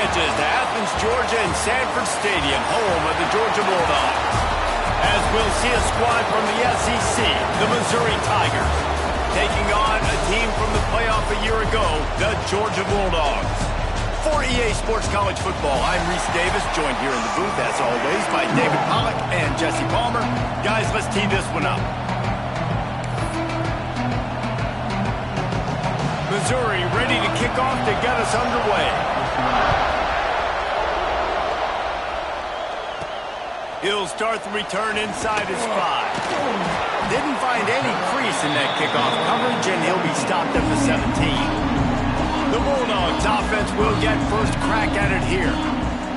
edges to Athens, Georgia and Sanford Stadium, home of the Georgia Bulldogs. As we'll see a squad from the SEC, the Missouri Tigers, taking on a team from the playoff a year ago, the Georgia Bulldogs. For EA Sports College Football, I'm Reese Davis, joined here in the booth, as always, by David Pollack and Jesse Palmer. Guys, let's tee this one up. Missouri ready to kick off to get us underway. He'll start the return inside his 5. Didn't find any crease in that kickoff coverage, and he'll be stopped at the 17. The Bulldogs offense will get first crack at it here.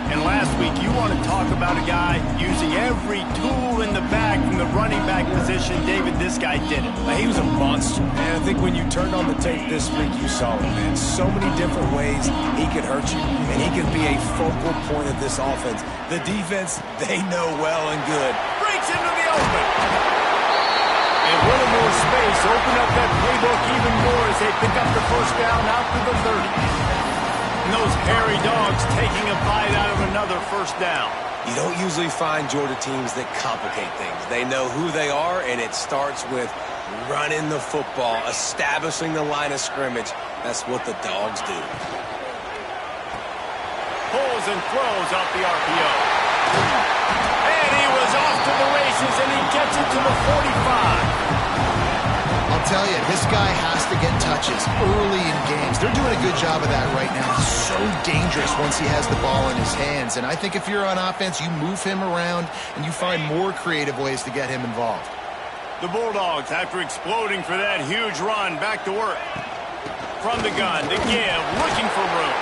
And last week, you want to talk about a guy using every tool in the bag from the running back position. David, this guy did it. He was a monster, man. I think when you turned on the tape this week, you saw it, man. So many different ways he could hurt you, and he could be a focal point of this offense. The defense, they know well and good. Breaks into the open. And a little more space, open up that playbook even more as they pick up the first down out to the 30. And those hairy dogs taking a bite out of another first down. You don't usually find Georgia teams that complicate things. They know who they are, and it starts with running the football, establishing the line of scrimmage. That's what the dogs do. Pulls and throws off the RPO. And he was off to the races, and he gets it to the 45. I'll tell you, this guy has to get touches early in games. They're doing a good job of that right now. He's so dangerous once he has the ball in his hands. And I think if you're on offense, you move him around and you find more creative ways to get him involved. The Bulldogs, after exploding for that huge run, back to work. From the gun to give, looking for room.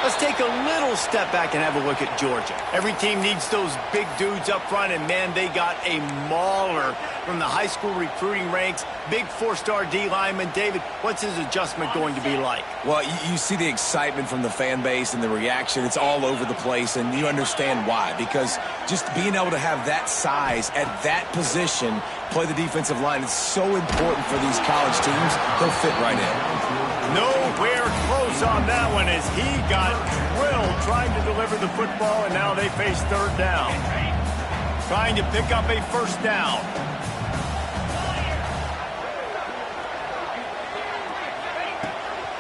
Let's take a little step back and have a look at Georgia. Every team needs those big dudes up front, and, man, they got a mauler from the high school recruiting ranks. Big 4-star D lineman. David, what's his adjustment going to be like? Well, you see the excitement from the fan base and the reaction. It's all over the place, and you understand why. Because just being able to have that size at that position, play the defensive line, is so important for these college teams. They'll fit right in. Nowhere close on that one as he got drilled trying to deliver the football, and now they face third down. Trying to pick up a first down.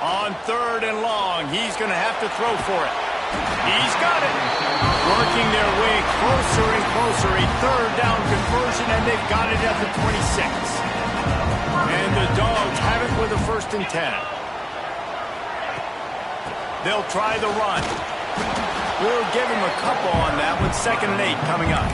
On third and long, he's going to have to throw for it. He's got it. Working their way closer and closer. A third down conversion, and they've got it at the 26. And the Dogs have it with a 1st and 10. They'll try the run. We'll give him a couple on that one. 2nd and 8 coming up.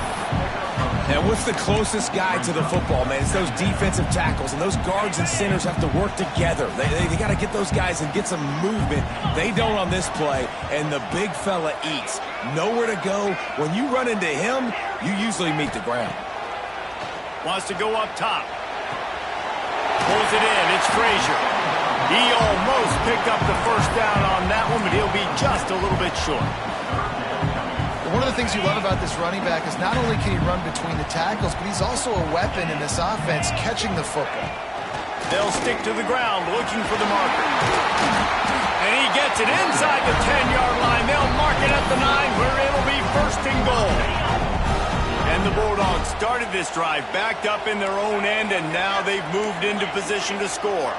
Now, what's the closest guy to the football, man? It's those defensive tackles, and those guards and centers have to work together. They got to get those guys and get some movement. They don't on this play, and the big fella eats. Nowhere to go. When you run into him, you usually meet the ground. Wants to go up top. Pulls it in. It's Frazier. He almost picked up the first down on that one, but he'll be just a little bit short. One of the things you love about this running back is not only can he run between the tackles, but he's also a weapon in this offense catching the football. They'll stick to the ground looking for the marker. And he gets it inside the 10-yard line. They'll mark it at the 9 where it'll be 1st and goal. And the Bulldogs started this drive backed up in their own end, and now they've moved into position to score.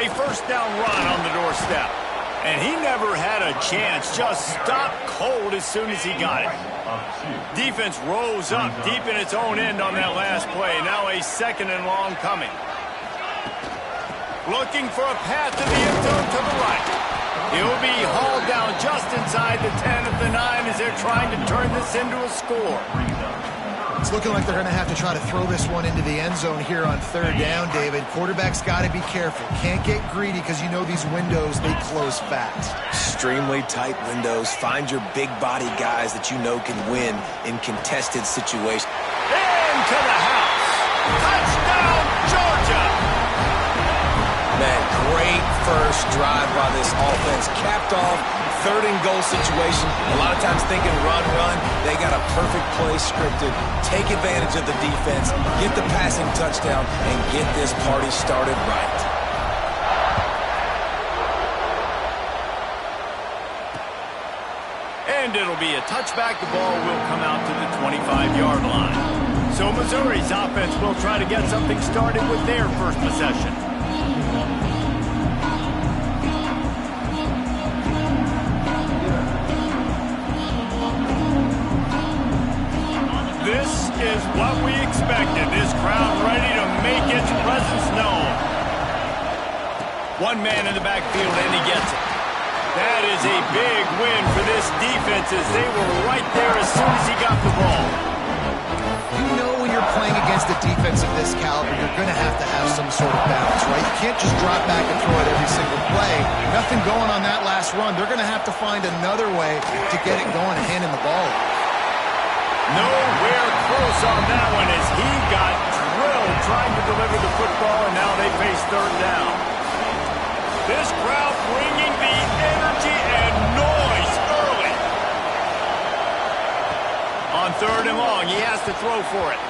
A first down run on the doorstep. And he never had a chance. Just stopped cold as soon as he got it. Defense rose up deep in its own end on that last play. Now a 2nd and long coming. Looking for a path to the end zone to the right. He'll be hauled down just inside the 10 at the 9 as they're trying to turn this into a score. It's looking like they're going to have to try to throw this one into the end zone here on 3rd down, David. Quarterback's got to be careful. Can't get greedy because you know these windows, they close fast. Extremely tight windows. Find your big body guys that you know can win in contested situations. Into the house. Touchdown, Georgia. Man, great first drive by this offense. Capped off. 3rd and goal situation. A lot of times thinking run. They got a perfect play scripted. Take advantage of the defense. Get the passing touchdown and get this party started right. And it'll be a touchback. The ball will come out to the 25-yard line. So Missouri's offense will try to get something started with their first possession. This is what we expected. This crowd ready to make its presence known. One man in the backfield, and he gets it. That is a big win for this defense as they were right there as soon as he got the ball. You know when you're playing against a defense of this caliber, you're going to have some sort of balance, right? You can't just drop back and throw it every single play. Nothing going on that last run. They're going to have to find another way to get it going and handing the ball. Nowhere close on that one as he got drilled trying to deliver the football, and now they face third down. This crowd bringing the energy and noise early. On third and long, he has to throw for it.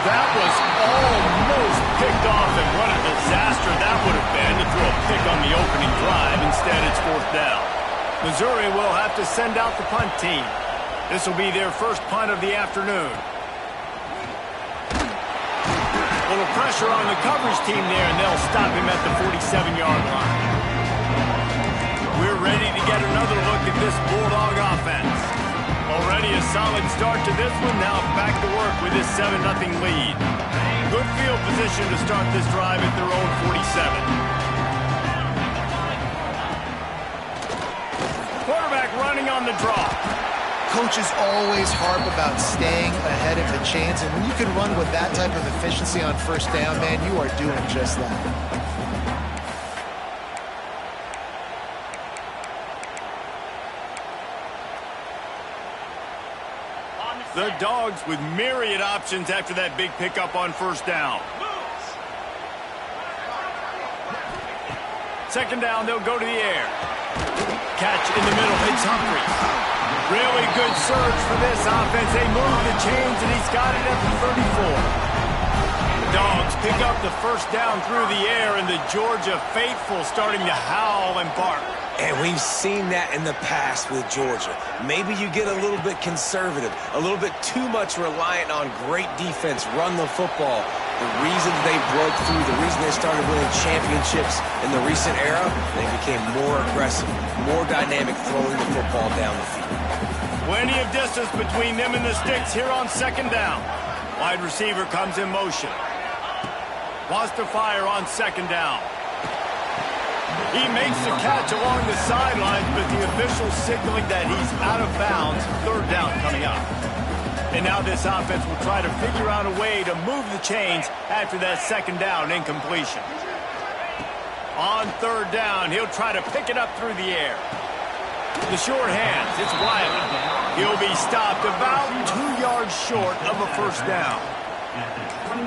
That was almost picked off, and what a disaster that would have been to throw a pick on the opening drive. Instead, it's fourth down. Missouri will have to send out the punt team. This will be their first punt of the afternoon. A little pressure on the coverage team there, and they'll stop him at the 47-yard line. We're ready to get another look at this Bulldog offense. Already a solid start to this one. Now back to work with this 7-0 lead. Good field position to start this drive at their own 47. Quarterback running on the draw. Coaches always harp about staying ahead of the chains, and when you can run with that type of efficiency on first down, man, you are doing just that. The Dogs with myriad options after that big pickup on first down. Second down, they'll go to the air. Catch in the middle, hits Humphries. Really good surge for this offense. They move the chains, and he's got it at the 34. The Dogs pick up the first down through the air, and the Georgia faithful starting to howl and bark. And we've seen that in the past with Georgia. Maybe you get a little bit conservative, a little bit too much reliant on great defense, run the football. The reason they broke through, the reason they started winning championships in the recent era, they became more aggressive, more dynamic, throwing the football down the field. Plenty of distance between them and the sticks here on second down. Wide receiver comes in motion. Wants to fire on second down. He makes the catch along the sidelines, but the official signaling that he's out of bounds. Third down coming up. And now this offense will try to figure out a way to move the chains after that second down incompletion. On third down, he'll try to pick it up through the air. The short hands, it's Wiley. He'll be stopped about 2 yards short of a first down.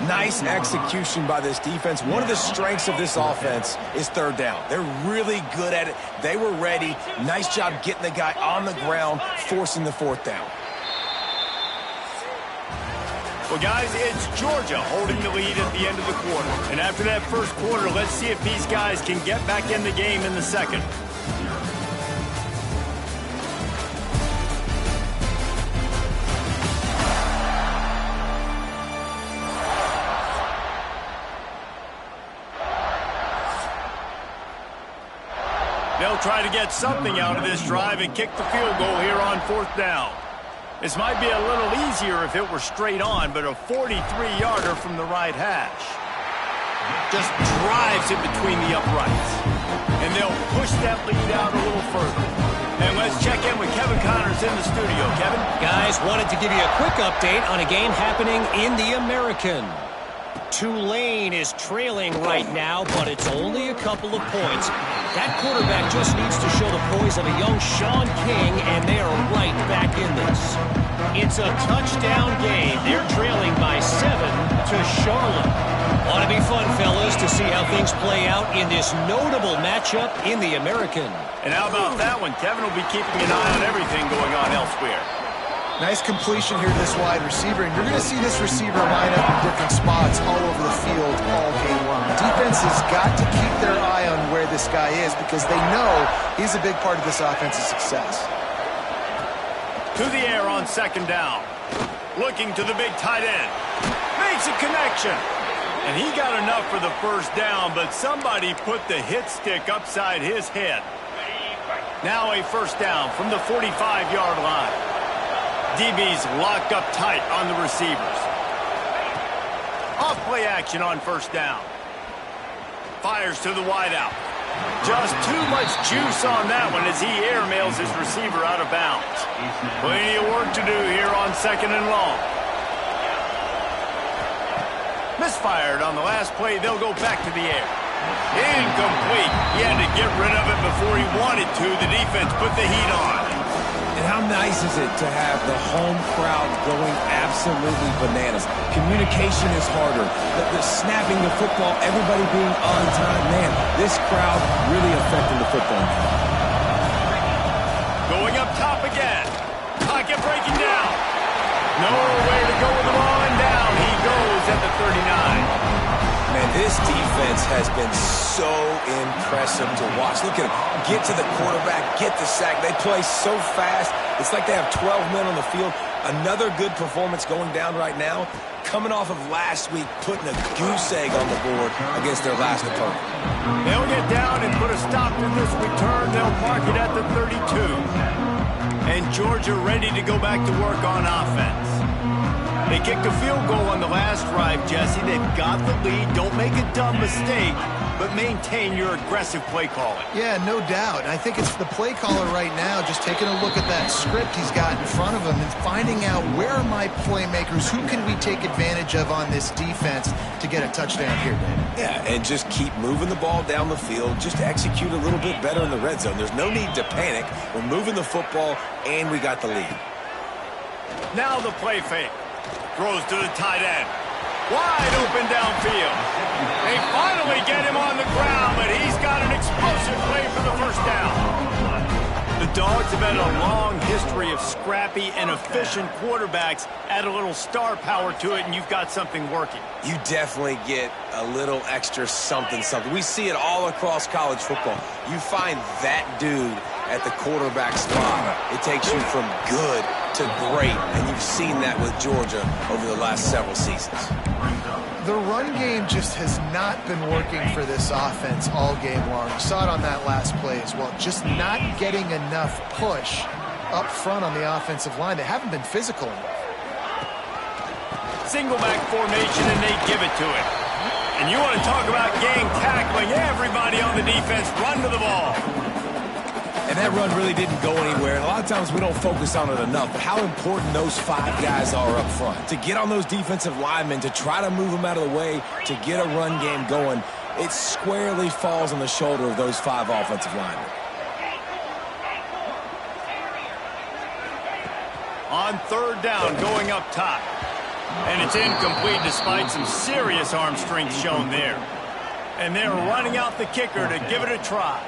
Nice execution by this defense. One of the strengths of this offense is third down. They're really good at it. They were ready. Nice job getting the guy on the ground, forcing the fourth down. Well, guys, it's Georgia holding the lead at the end of the quarter. And after that first quarter, let's see if these guys can get back in the game in the second. They'll try to get something out of this drive and kick the field goal here on fourth down. This might be a little easier if it were straight on, but a 43-yarder from the right hash. Just drives it between the uprights. And they'll push that lead out a little further. And let's check in with Kevin Connors in the studio. Kevin? Guys, wanted to give you a quick update on a game happening in the American. Tulane is trailing right now, but it's only a couple of points. That quarterback just needs to show the poise of a young Sean King, and they are right back in this. It's a touchdown game. They're trailing by 7 to Charlotte. Ought to be fun, fellas, to see how things play out in this notable matchup in the American. And how about that one? Kevin will be keeping an eye on everything going on elsewhere. Nice completion here to this wide receiver, and you're going to see this receiver line up in different spots all over the field all game long. Defense has got to keep their eye on where this guy is because they know he's a big part of this offense's success. To the air on second down. Looking to the big tight end. Makes a connection. And he got enough for the first down, but somebody put the hit stick upside his head. Now a first down from the 45-yard line. DB's locked up tight on the receivers. Off play action on first down. Fires to the wideout. Just too much juice on that one as he airmails his receiver out of bounds. Plenty of work to do here on second and long. Misfired on the last play. They'll go back to the air. Incomplete. He had to get rid of it before he wanted to. The defense put the heat on. And how nice is it to have the home crowd going absolutely bananas? Communication is harder. The snapping the football, everybody being on time. Man, this crowd really affecting the football game. Going up top again. Pocket breaking down. Nowhere to go with the ball and down. He goes at the 39. Man, this defense has been so impressive to watch. Look at them. Get to the quarterback, get the sack. They play so fast. It's like they have 12 men on the field. Another good performance going down right now. Coming off of last week, putting a goose egg on the board against their last opponent. They'll get down and put a stop to this return. They'll mark it at the 32. And Georgia ready to go back to work on offense. They kicked a field goal on the last drive, Jesse. They've got the lead. Don't make a dumb mistake, but maintain your aggressive play calling. Yeah, no doubt. I think it's the play caller right now just taking a look at that script he's got in front of him and finding out where are my playmakers, who can we take advantage of on this defense to get a touchdown here, David. Yeah, and just keep moving the ball down the field. Just execute a little bit better in the red zone. There's no need to panic. We're moving the football, and we got the lead. Now the play fake. Throws to the tight end. Wide open downfield. They finally get him on the ground, but he's got an explosive play for the first down. The Dogs have had a long history of scrappy and efficient quarterbacks. Add a little star power to it, and you've got something working. You definitely get a little extra something. We see it all across college football. You find that dude at the quarterback spot. It takes you from good to great, and you've seen that with Georgia over the last several seasons. The run game just has not been working for this offense all game long. You saw it on that last play as well. Just not getting enough push up front on the offensive line. They haven't been physical enough. Single back formation, and they give it to him. And you want to talk about gang tackling. Everybody on the defense run to the ball. And that run really didn't go anywhere. And a lot of times we don't focus on it enough. But how important those five guys are up front. To get on those defensive linemen, to try to move them out of the way, to get a run game going, it squarely falls on the shoulder of those five offensive linemen. On third down, going up top. And it's incomplete despite some serious arm strength shown there. And they're running out the kicker to give it a try.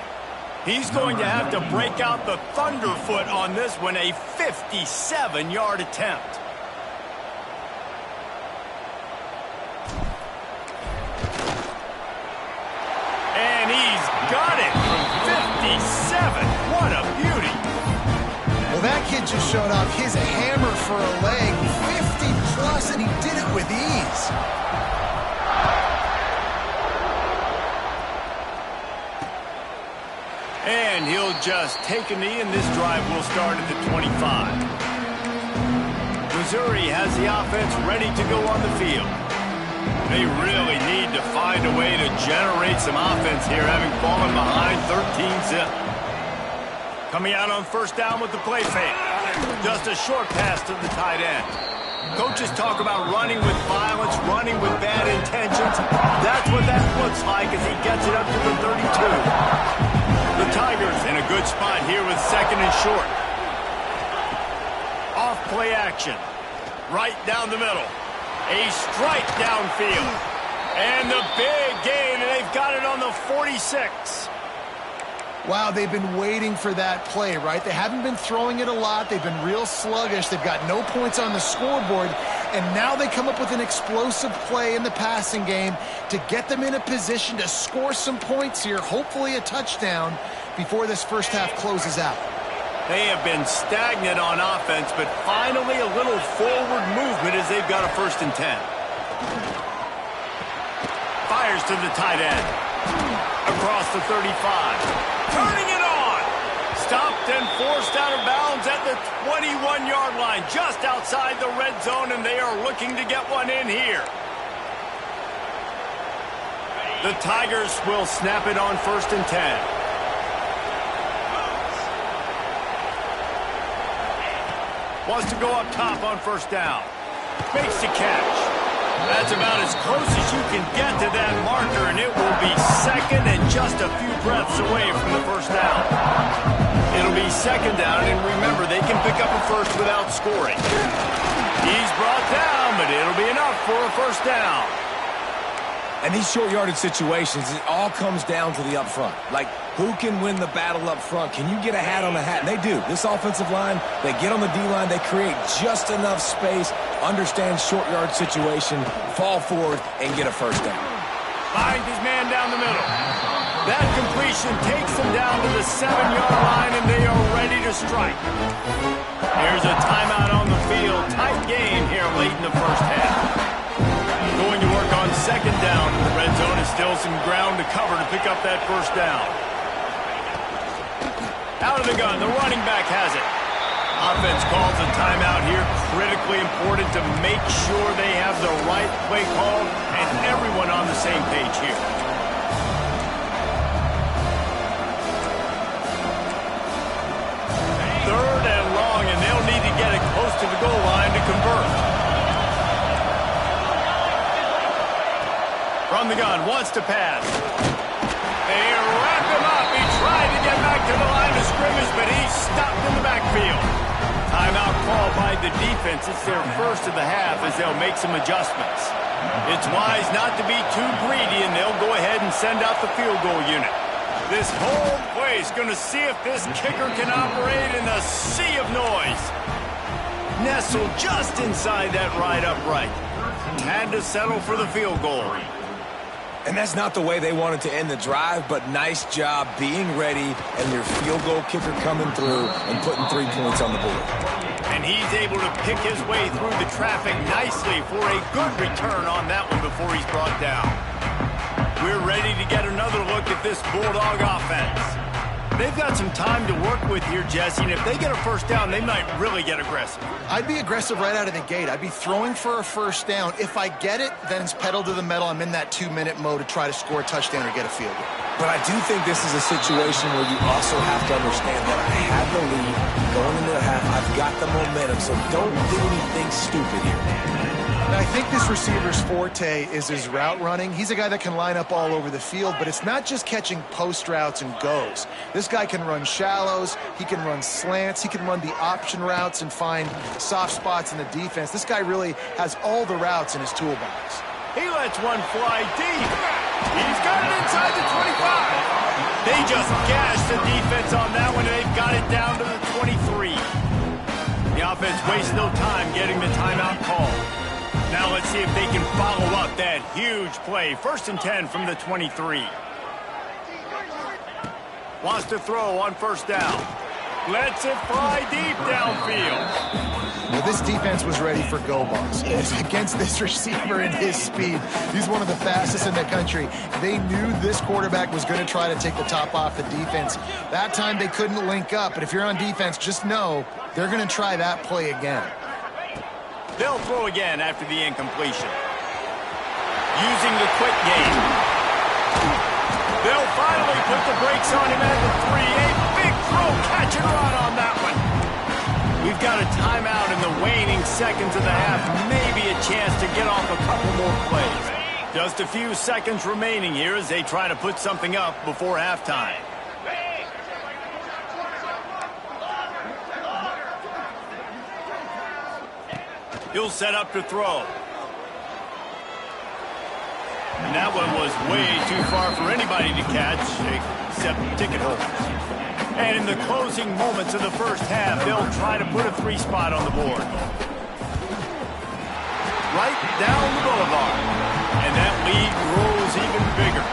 He's going to have to break out the thunderfoot on this one, a 57-yard attempt. And he's got it from 57. What a beauty. Well, that kid just showed off his hammer for a leg, 50-plus, and he did it with ease. And he'll just take a knee, and this drive will start at the 25. Missouri has the offense ready to go on the field. They really need to find a way to generate some offense here, having fallen behind 13-zip. Coming out on first down with the play fake. Just a short pass to the tight end. Coaches talk about running with violence, running with bad intentions. That's what that looks like as he gets it up to the 32. The Tigers in a good spot here with second and short. Off play action. Right down the middle. A strike downfield. And the big gain, and they've got it on the 46. Wow, they've been waiting for that play, right? They haven't been throwing it a lot. They've been real sluggish. They've got no points on the scoreboard. And now they come up with an explosive play in the passing game to get them in a position to score some points here, hopefully a touchdown, before this first half closes out. They have been stagnant on offense, but finally a little forward movement as they've got a 1st and 10. Fires to the tight end. Across the 35. Turning it on. Stopped and forced out of bounds at the 21-yard line, just outside the red zone, and they are looking to get one in here. The Tigers will snap it on 1st and 10. Wants to go up top on 1st down. Makes the catch. That's about as close as you can get to that marker, and it will be 2nd and just a few breaths away from the 1st down. It'll be 2nd down, and remember, they can pick up a 1st without scoring. He's brought down, but it'll be enough for a 1st down. And these short yardage situations, it all comes down to the up front. Like, who can win the battle up front? Can you get a hat on a hat? And they do. This offensive line, they get on the D-line, they create just enough space, understand short yard situation, fall forward, and get a 1st down. Finds his man down the middle. That completion takes them down to the 7-yard line, and they are ready to strike. Here's a timeout on the field. Tight game here late in the 1st half. Going to work on 2nd down. The red zone is still some ground to cover to pick up that 1st down. Out of the gun, the running back has it. Offense calls a timeout here. Critically important to make sure they have the right play call and everyone on the same page here. Third and long, and they'll need to get it close to the goal line to convert. From the gun, wants to pass. They wrap him up. He tried to get back to the line of scrimmage, but he's stopped in the backfield. Timeout called by the defense. It's their 1st of the half as they'll make some adjustments. It's wise not to be too greedy, and they'll go ahead and send out the field goal unit. This whole place going to see if this kicker can operate in a sea of noise. Nestled just inside that right upright. Had to settle for the field goal. And that's not the way they wanted to end the drive, but nice job being ready and your field goal kicker coming through and putting 3 points on the board. And he's able to pick his way through the traffic nicely for a good return on that one before he's brought down. We're ready to get another look at this Bulldog offense. They've got some time to work with here, Jesse, and if they get a 1st down, they might really get aggressive. I'd be aggressive right out of the gate. I'd be throwing for a 1st down. If I get it, then it's pedal to the metal. I'm in that 2-minute mode to try to score a touchdown or get a field goal. But I do think this is a situation where you also have to understand that I have the lead going into the half. I've got the momentum, so don't do anything stupid here. And I think this receiver's forte is his route running. He's a guy that can line up all over the field, but it's not just catching post routes and goes. This guy can run shallows, he can run slants, he can run the option routes and find soft spots in the defense. This guy really has all the routes in his toolbox. He lets one fly deep. He's got it inside the 25. They just gashed the defense on that one, and they've got it down to the 23. The offense wastes no time getting the timeout call. Now let's see if they can follow up that huge play. 1st and 10 from the 23. Wants to throw on 1st down. Lets it fly deep downfield. Well, this defense was ready for go balls. Against this receiver and his speed, he's one of the fastest in the country. They knew this quarterback was going to try to take the top off the defense. That time they couldn't link up, but if you're on defense, just know they're going to try that play again. They'll throw again after the incompletion. Using the quick game. They'll finally put the brakes on him at the 3. A big throw, catch and run on that one. We've got a timeout in the waning seconds of the half. Maybe a chance to get off a couple more plays. Just a few seconds remaining here as they try to put something up before halftime. He'll set up to throw. And that one was way too far for anybody to catch, except ticket holders. And in the closing moments of the 1st half, they'll try to put a 3 spot on the board. Right down the boulevard. And that lead grows even bigger.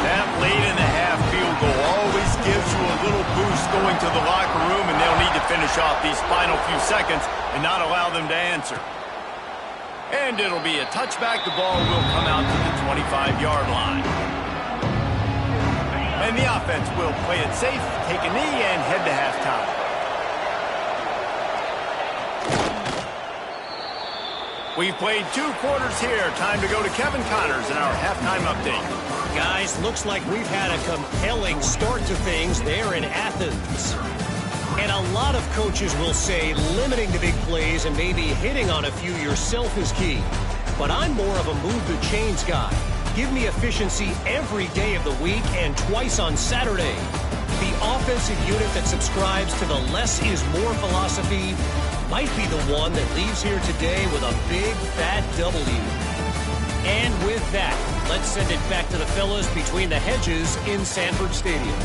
That late in the half field goal always gives you a a little boost going to the locker room, and they'll need to finish off these final few seconds and not allow them to answer. And it'll be a touchback. The ball will come out to the 25-yard line. And the offense will play it safe, take a knee, and head to halftime. We've played 2 quarters here. Time to go to Kevin Connors in our halftime update. Guys, looks like we've had a compelling start to things there in Athens. And a lot of coaches will say limiting the big plays and maybe hitting on a few yourself is key. But I'm more of a move the chains guy. Give me efficiency every day of the week and twice on Saturday. The offensive unit that subscribes to the less is more philosophy might be the one that leaves here today with a big fat W. And with that, let's send it back to the fellas between the hedges in Sanford Stadium.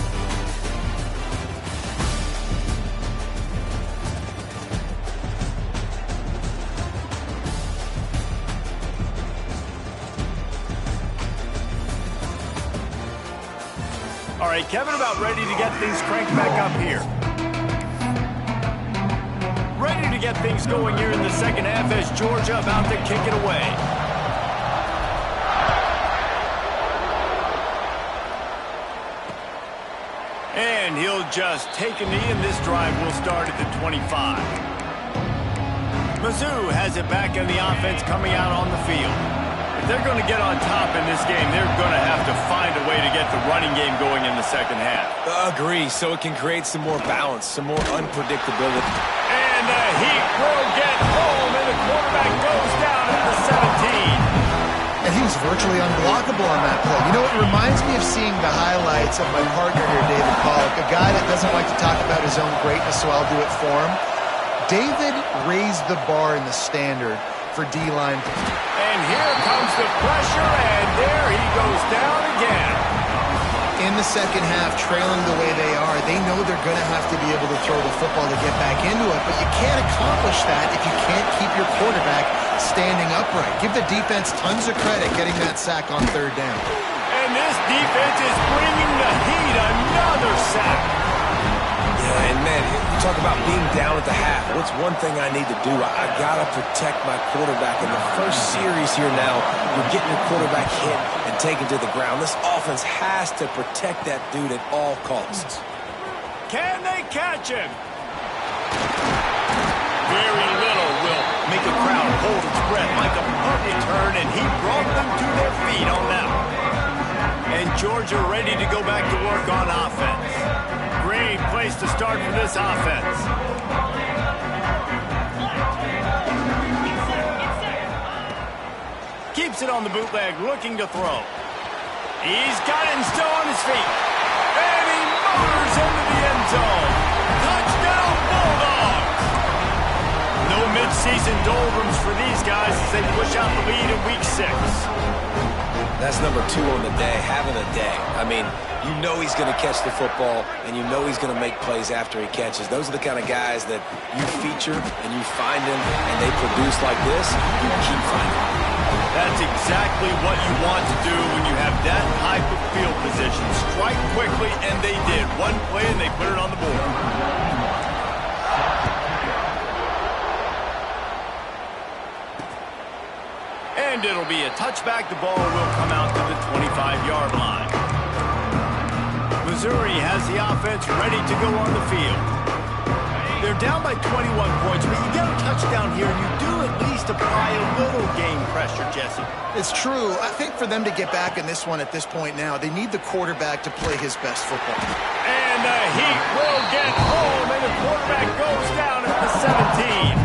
All right, Kevin, about ready to get things cranked back up here. Ready to get things going here in the second half as Georgia about to kick it away. And he'll just take a knee, and this drive will start at the 25. Mizzou has it back in the offense coming out on the field. If they're going to get on top in this game, they're going to have to find a way to get the running game going in the second half. Agree, so it can create some more balance, some more unpredictability. And the Heat will get home, and the quarterback goes down at the 17. And he was virtually unblockable on that play. You know, it reminds me of seeing the highlights of my partner here, David Pollock, a guy that doesn't like to talk about his own greatness, so I'll do it for him. David raised the bar in the standard for D-line. And here comes the pressure, and there he goes down again. In the second half, trailing the way they are, they know they're going to have to be able to throw the football to get back into it, but you can't accomplish that if you can't keep your quarterback standing upright. Give the defense tons of credit getting that sack on third down. And this defense is bringing the Heat another sack. Yeah, and man, you talk about being down at the half. What's one thing I need to do? I got to protect my quarterback. In the first series here now, you're getting your quarterback hit and taken to the ground. This offense has to protect that dude at all costs. Can they catch him? Very little will make a crowd hold its breath like a punt return, and he brought them to their feet on that one. And Georgia ready to go back to work on offense. Great place to start for this offense. Keeps it on the bootleg, looking to throw. He's got it and still on his feet. And he motors into the end zone. Touchdown, Bulldogs! No mid-season doldrums for these guys as they push out the lead in Week 6. That's number 2 on the day, having a day. I mean, you know he's going to catch the football, and you know he's going to make plays after he catches. Those are the kind of guys that you feature, and you find them, and they produce like this, you keep finding them. That's exactly what you want to do when you have that type of field position. Strike quickly, and they did. One play, and they put it on the board. And it'll be a touchback. The ball will come out to the 25-yard line. Missouri has the offense ready to go on the field. They're down by 21 points, but you get a touchdown here, and you do at least apply a little game pressure, Jesse. It's true. I think for them to get back in this one at this point now, they need the quarterback to play his best football. And the Heat will get home, and the quarterback goes down at the 17.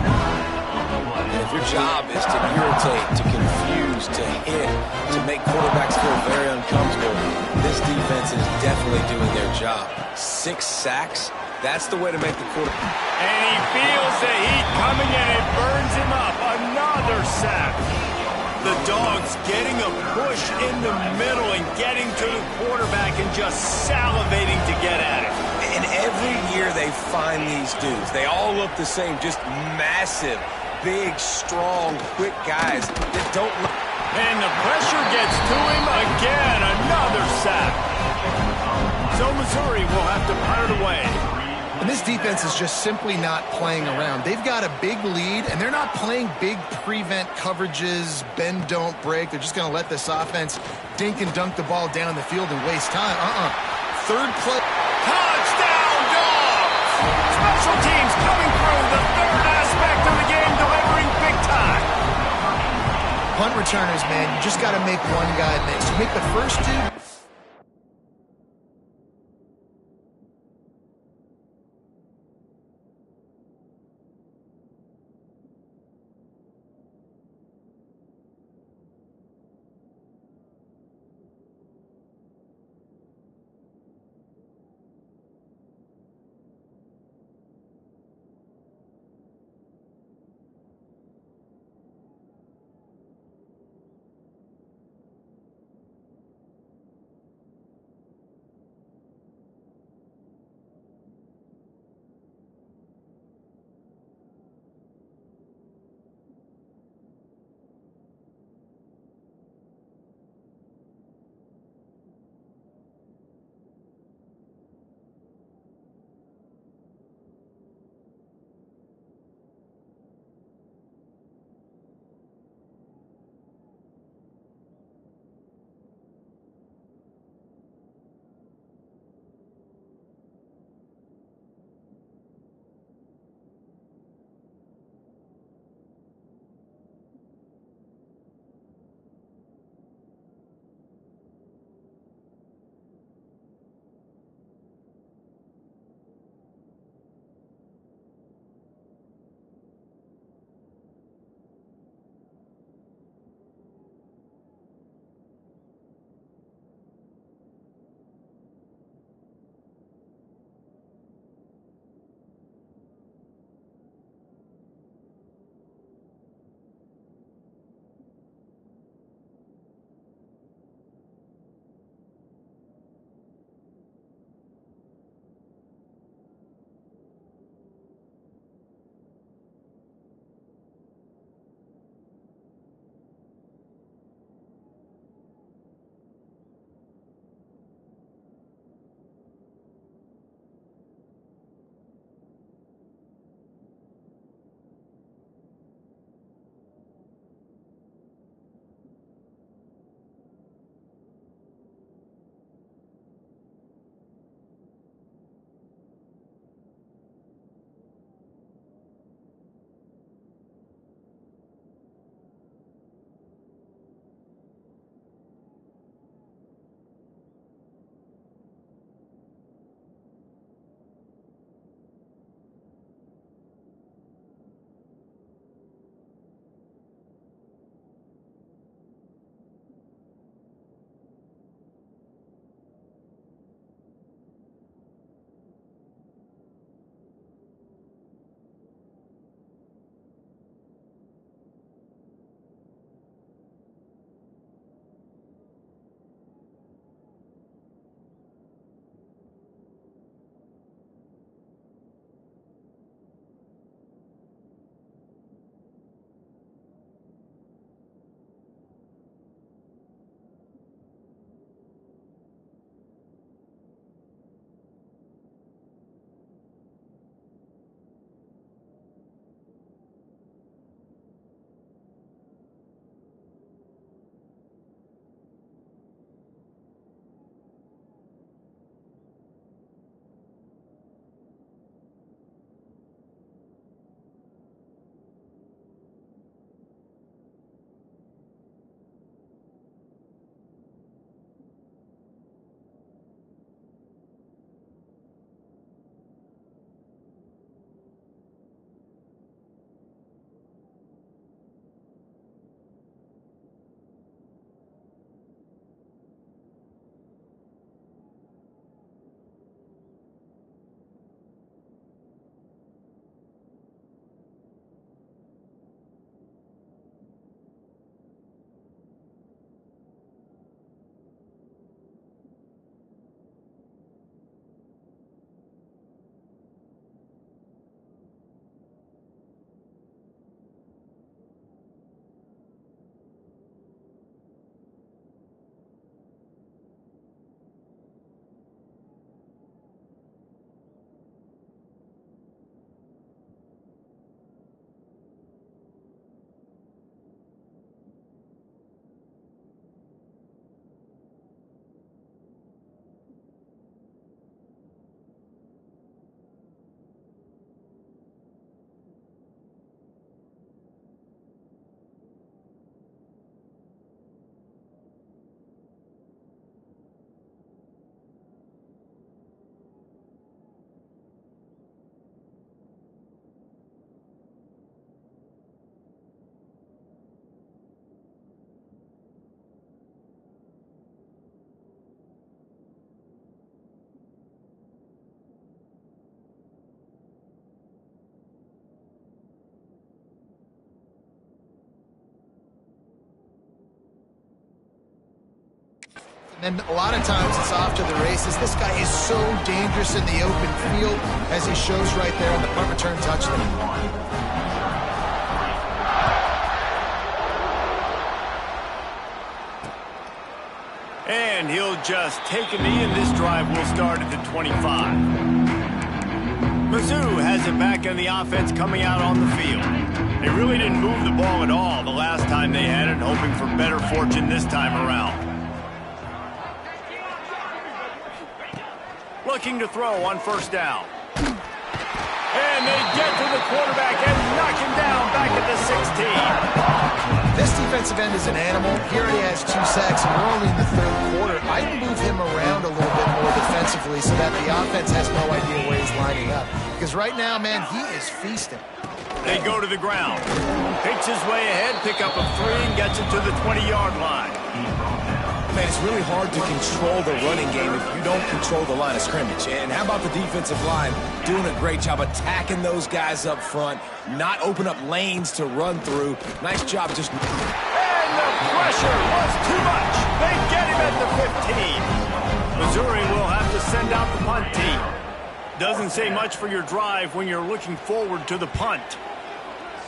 And if your job is to irritate, to confuse, to hit, to make quarterbacks feel very uncomfortable, this defense is definitely doing their job. 6 sacks, that's the way to make the quarterback. And he feels the heat coming, and it burns him up. Another sack. The Dogs getting a push in the middle and getting to the quarterback and just salivating to get at it. And every year they find these dudes. They all look the same, just massive, big, strong, quick guys that don't look. And the pressure gets to him again. Another sack. So Missouri will have to punt it away. And this defense is just simply not playing around. They've got a big lead, and they're not playing big prevent coverages, bend, don't break. They're just going to let this offense dink and dunk the ball down the field and waste time. Third play. Touchdown, Dogs! Special teams coming through, the third aspect of the game, delivering big time. Punt returners, man, you just got to make one guy miss. You make the first two. And a lot of times it's off to the races. This guy is so dangerous in the open field, as he shows right there on the punt return touchdown. And he'll just take a knee, and this drive will start at the 25. Mizzou has it back in the offense coming out on the field. They really didn't move the ball at all the last time they had it, hoping for better fortune this time around. Looking to throw on first down. And they get to the quarterback and knock him down back at the 16. This defensive end is an animal. He already has 2 sacks, and we're only in the 3rd quarter. I'd move him around a little bit more defensively so that the offense has no idea where he's lining up. Because right now, man, he is feasting. They go to the ground. Picks his way ahead, pick up a 3, and gets it to the 20-yard line. Man, it's really hard to control the running game if you don't control the line of scrimmage. And how about the defensive line doing a great job attacking those guys up front, not open up lanes to run through. Nice job just... And the pressure was too much. They get him at the 15. Missouri will have to send out the punt team. Doesn't say much for your drive when you're looking forward to the punt.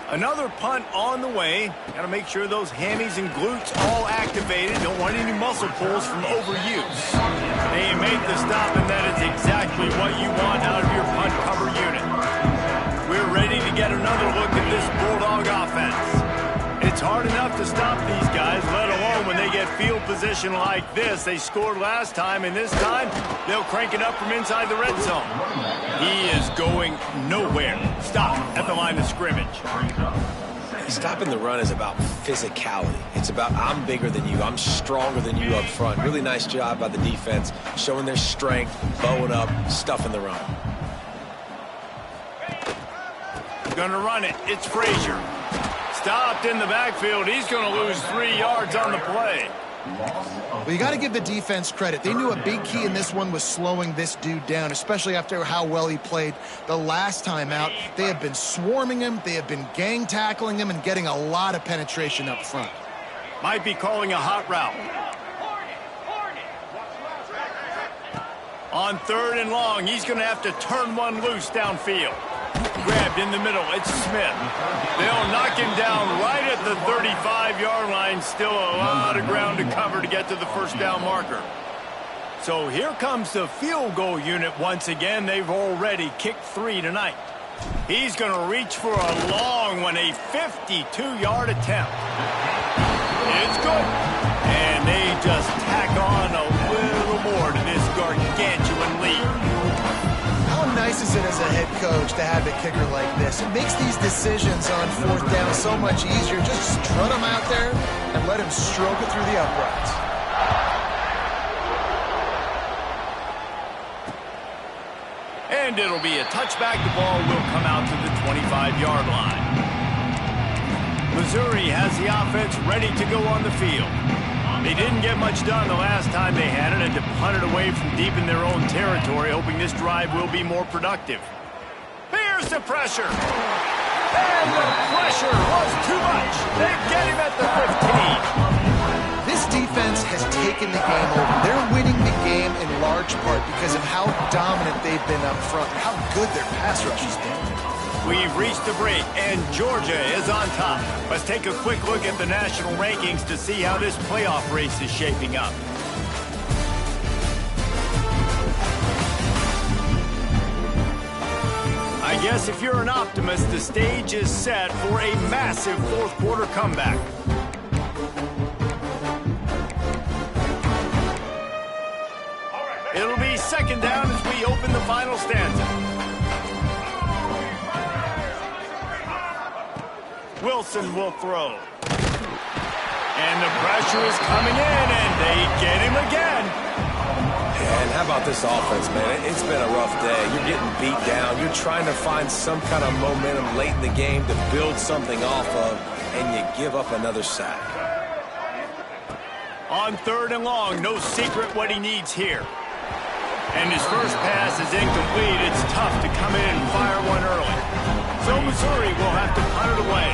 Another punt on the way. Got to make sure those hammies and glutes all activated. Don't want any muscle pulls from overuse. They make the stop, and that is exactly what you want out of your punt cover unit. We're ready to get another look at this Bulldog offense. It's hard enough to stop these guys, let alone when they get field position like this. They scored last time, and this time they'll crank it up from inside the red zone. He is going nowhere. Stop at the line of scrimmage. Stopping the run is about physicality. It's about I'm bigger than you. I'm stronger than you up front. Really nice job by the defense, showing their strength, bowing up, stuffing the run. Gonna run it. It's Frazier. Stopped in the backfield. He's going to lose 3 yards on the play. Well, you got to give the defense credit. They knew a big key in this one was slowing this dude down, especially after how well he played the last time out. They have been swarming him. They have been gang tackling him and getting a lot of penetration up front. Might be calling a hot route. On 3rd and long, he's going to have to turn one loose downfield. Grabbed in the middle. It's Smith. They'll knock him down right at the 35-yard line. Still a lot of ground to cover to get to the first down marker. So here comes the field goal unit once again. They've already kicked 3 tonight. He's going to reach for a long one, a 52-yard attempt. It's good. And they just tack on a little more to this gargantuan lead. How nice is it as a head coach to have a kicker like this? It makes these decisions on 4th down so much easier. Just strut him out there and let him stroke it through the uprights. And it'll be a touchback. The ball will come out to the 25-yard line. Missouri has the offense ready to go on the field. They didn't get much done the last time they had it, and to punt it away from deep in their own territory, hoping this drive will be more productive. Here's the pressure. And the pressure was too much. They get him at the 15. This defense has taken the game over. They're winning the game in large part because of how dominant they've been up front and how good their pass rush has been. We've reached the break, and Georgia is on top. Let's take a quick look at the national rankings to see how this playoff race is shaping up. I guess if you're an optimist, the stage is set for a massive 4th quarter comeback. It'll be 2nd down as we open the final stanza. Wilson will throw. And the pressure is coming in, and they get him again. And how about this offense, man? It's been a rough day. You're getting beat down. You're trying to find some kind of momentum late in the game to build something off of, and you give up another sack. On 3rd and long, no secret what he needs here. And his first pass is incomplete. It's tough to come in and fire one early. So Missouri will have to punt it away.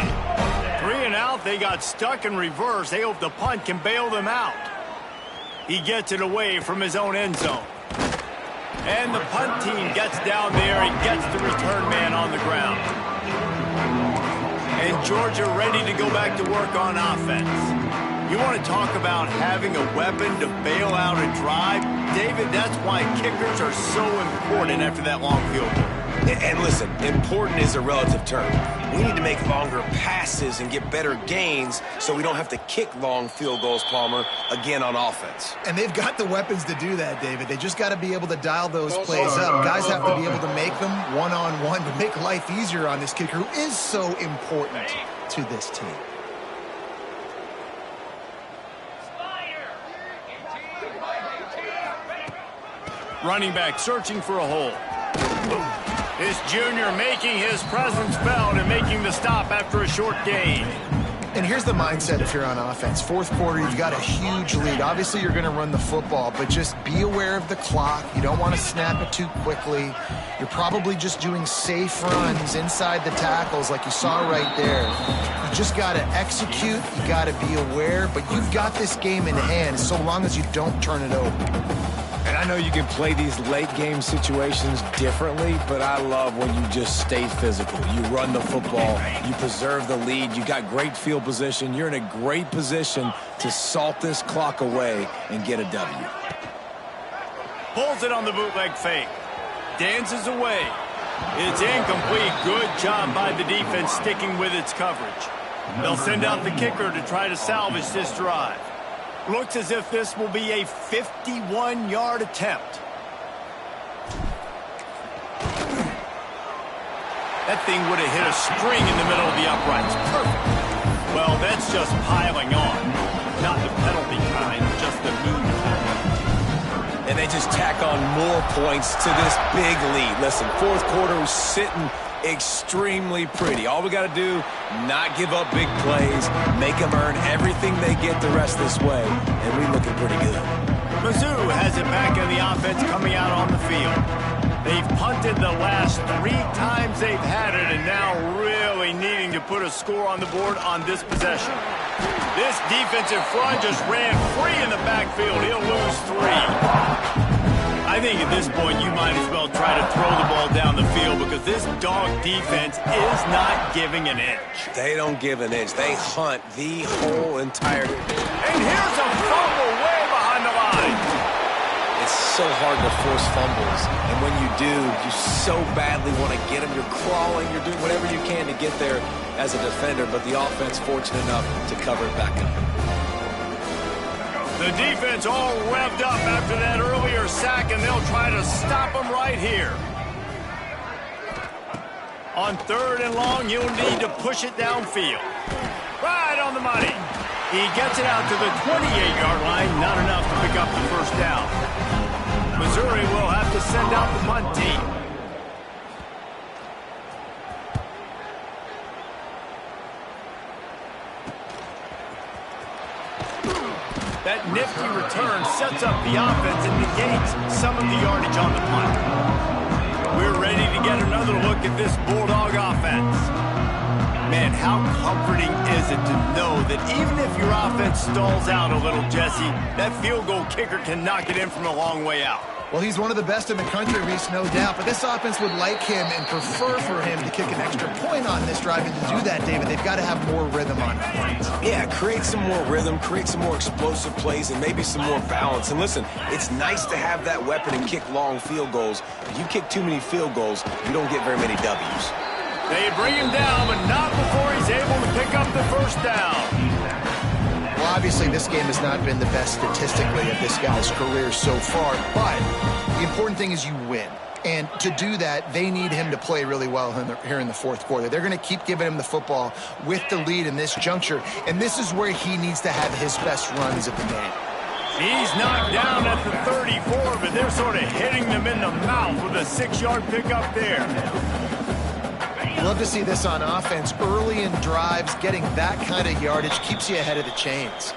3 and out, they got stuck in reverse. They hope the punt can bail them out. He gets it away from his own end zone. And the punt team gets down there and gets the return man on the ground. And Georgia ready to go back to work on offense. You want to talk about having a weapon to bail out a drive? David, that's why kickers are so important after that long field goal. And listen, important is a relative term. We need to make longer passes and get better gains so we don't have to kick long field goals, Palmer, again on offense. And they've got the weapons to do that, David. They just got to be able to dial those plays up. Guys have to be able to make them one-on-one to make life easier on this kicker who is so important to this team. Running back searching for a hole. This junior making his presence felt and making the stop after a short gain. And here's the mindset if you're on offense. Fourth quarter, you've got a huge lead. Obviously, you're going to run the football, but just be aware of the clock. You don't want to snap it too quickly. You're probably just doing safe runs inside the tackles like you saw right there. You just got to execute. You got to be aware, but you've got this game in hand so long as you don't turn it over. And I know you can play these late-game situations differently, but I love when you just stay physical. You run the football, you preserve the lead, you got great field position. You're in a great position to salt this clock away and get a W. Pulls it on the bootleg fake. Dances away. It's incomplete. Good job by the defense sticking with its coverage. They'll send out the kicker to try to salvage this drive. Looks as if this will be a 51-yard attempt. That thing would have hit a string in the middle of the uprights. Perfect. Well, that's just piling on. Not the penalty kind, just the mean kind. And they just tack on more points to this big lead. Listen, fourth quarter was sitting extremely pretty. All we got to do, not give up big plays, make them earn everything they get the rest this way, and we're looking pretty good. Mizzou has it back in the offense coming out on the field. They've punted the last 3 times they've had it, and now really needing to put a score on the board on this possession. This defensive front just ran free in the backfield. He'll lose 3. I think at this point you might as well try to throw the ball down the field because this dog defense is not giving an inch. They don't give an inch. They hunt the whole entire... And here's a fumble way behind the line. It's so hard to force fumbles, and when you do, you so badly want to get them. You're crawling, you're doing whatever you can to get there as a defender, but the offense fortunate enough to cover it back up. The defense all revved up after that earlier sack, and they'll try to stop them right here. On 3rd and long, you'll need to push it downfield. Right on the money. He gets it out to the 28-yard line, not enough to pick up the first down. Missouri will have to send out the punt team. That nifty return sets up the offense and negates some of the yardage on the punt. We're ready to get another look at this Bulldog offense. Man, how comforting is it to know that even if your offense stalls out a little, Jesse, that field goal kicker can knock it in from a long way out. Well, he's one of the best in the country, Reese, no doubt. But this offense would like him and prefer for him to kick an extra point on this drive. And to do that, David, they've got to have more rhythm on offense. Yeah, create some more rhythm, create some more explosive plays, and maybe some more balance. And listen, it's nice to have that weapon and kick long field goals. If you kick too many field goals, you don't get very many W's. They bring him down, but not before he's able to pick up the first down. Well, obviously, this game has not been the best statistically of this guy's career so far, but the important thing is you win. And to do that, they need him to play really well here in the fourth quarter. They're going to keep giving him the football with the lead in this juncture, and this is where he needs to have his best runs of the game. He's knocked down at the 34, but they're sort of hitting them in the mouth with a 6-yard pickup there. Love to see this on offense. Early in drives, getting that kind of yardage keeps you ahead of the chains.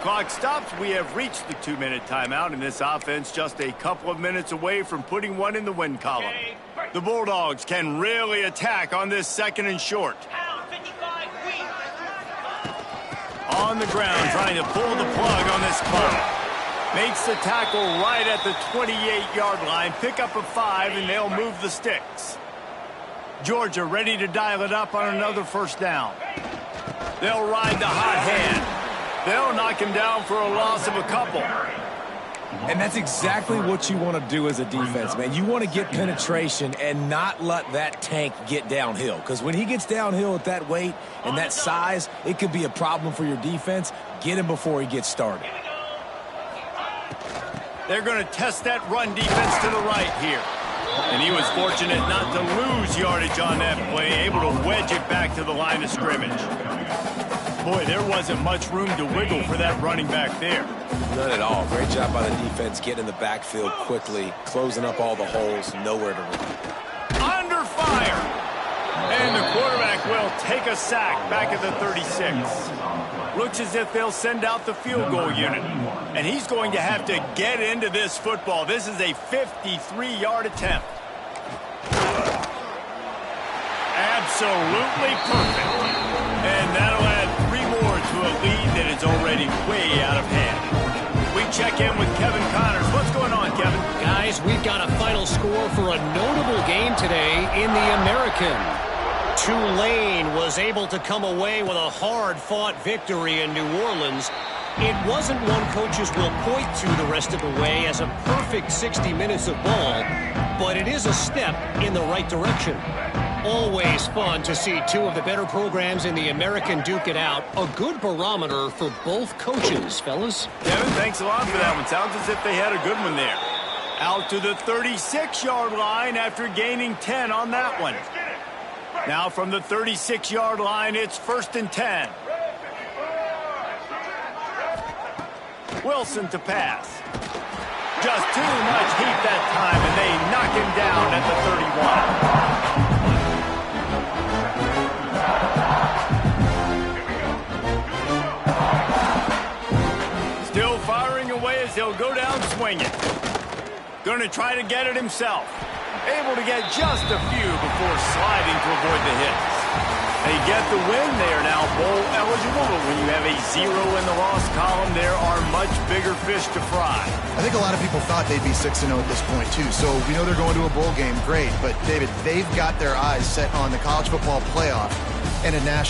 Clock stops. We have reached the 2-minute timeout, and this offense just a couple of minutes away from putting one in the win column. The Bulldogs can really attack on this 2nd and short. On the ground, trying to pull the plug on this clock. Makes the tackle right at the 28-yard line. Pick up a 5, and they'll move the sticks. Georgia ready to dial it up on another first down. They'll ride the hot hand. They'll knock him down for a loss of a couple. And that's exactly what you want to do as a defense, man. You want to get penetration and not let that tank get downhill. Because when he gets downhill at that weight and that size, it could be a problem for your defense. Get him before he gets started. They're going to test that run defense to the right here. And he was fortunate not to lose yardage on that play, able to wedge it back to the line of scrimmage. Boy, there wasn't much room to wiggle for that running back there. None at all. Great job by the defense getting in the backfield quickly, closing up all the holes, nowhere to run. Under fire! And the quarterback will take a sack back at the 36. Looks as if they'll send out the field goal unit. And he's going to have to get into this football. This is a 53-yard attempt. Absolutely perfect. And that'll add 3 more to a lead that is already way out of hand. We check in with Kevin Connors. What's going on, Kevin? Guys, we've got a final score for a notable game today in the American. Tulane was able to come away with a hard-fought victory in New Orleans. It wasn't one coaches will point to the rest of the way as a perfect 60 minutes of ball, but it is a step in the right direction. Always fun to see 2 of the better programs in the American duke it out. A good barometer for both coaches, fellas. Kevin, thanks a lot for that one. Sounds as if they had a good one there. Out to the 36-yard line after gaining 10 on that one. Now from the 36-yard line, it's 1st and 10. Wilson to pass. Just too much heat that time, and they knock him down at the 31. Still firing away as he'll go down swinging. Going to try to get it himself. Able to get just a few before sliding to avoid the hits. They get the win. They are now bowl eligible, but when you have a 0 in the loss column, there are much bigger fish to fry. I think a lot of people thought they'd be 6-0 at this point, too. So we know they're going to a bowl game. Great. But, David, they've got their eyes set on the college football playoff and a national